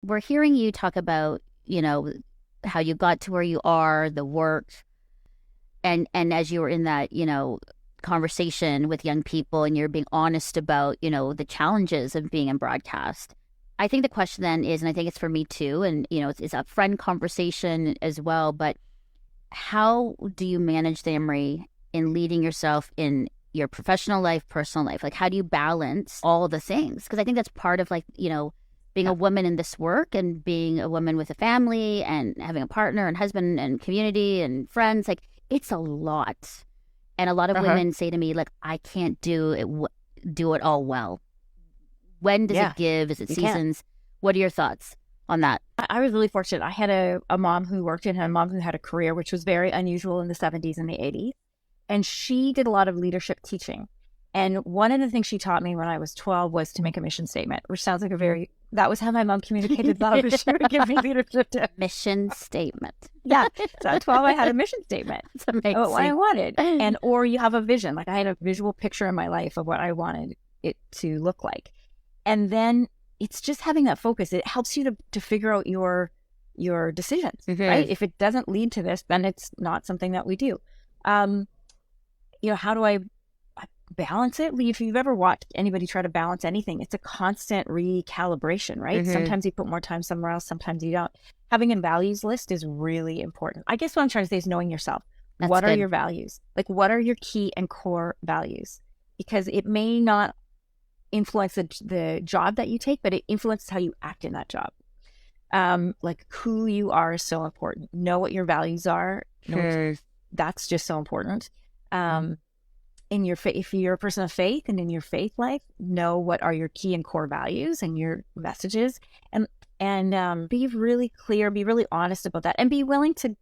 we're hearing you talk about, how you got to where you are, the work, and as you were in that, conversation with young people and you're being honest about, the challenges of being in broadcast. I think the question then is, and I think it's for me too, and it's a friend conversation as well, but how do you manage the Emery in leading yourself in your professional life, personal life? Like, how do you balance all the things? Because I think that's part of like, being a woman in this work and being a woman with a family and having a partner and husband and community and friends. Like, it's a lot. And a lot of Uh-huh. women say to me, like, I can't do it all well. When does Yeah, it give? Is it you can. seasons? What are your thoughts on that? I was really fortunate. I had a mom who worked in a mom who had a career, which was very unusual in the 70s and the 80s. And she did a lot of leadership teaching. And one of the things she taught me when I was 12 was to make a mission statement, which sounds like that was how my mom communicated love. She would give me leadership tips. Mission statement. Yeah. So at 12, I had a mission statement. It's Oh, what I amazing. wanted. And, or you have a vision. Like I had a visual picture in my life of what I wanted it to look like. And then it's just having that focus. It helps you to figure out your decisions, right? If it doesn't lead to this, then it's not something that we do. Um, how do I balance it? If you've ever watched anybody try to balance anything, it's a constant recalibration, right? Sometimes you put more time somewhere else, sometimes you don't. Having a values list is really important. I guess what I'm trying to say is knowing yourself. That's What are good. your values? Like, what are your key and core values? Because it may not influence the job that you take, but it influences how you act in that job. Like who you are is so important. Know what your values are. That's just so important. In your if you're a person of faith and in your faith life, know what are your key and core values and your messages, and be really clear, be really honest about that, and be willing to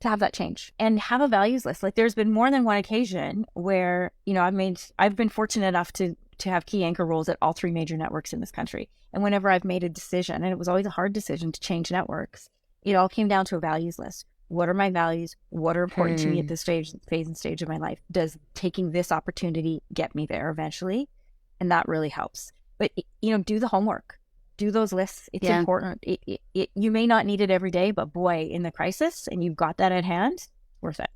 have that change and have a values list. Like there's been more than one occasion where I've been fortunate enough to have key anchor roles at all three major networks in this country. And whenever I've made a decision, and it was always a hard decision to change networks, it all came down to a values list. What are my values? What are important to me at this phase and stage of my life? Does taking this opportunity get me there eventually? And that really helps. But, do the homework. Do those lists. It's Yeah. important. You may not need it every day, but boy, in the crisis, and you've got that at hand, worth it.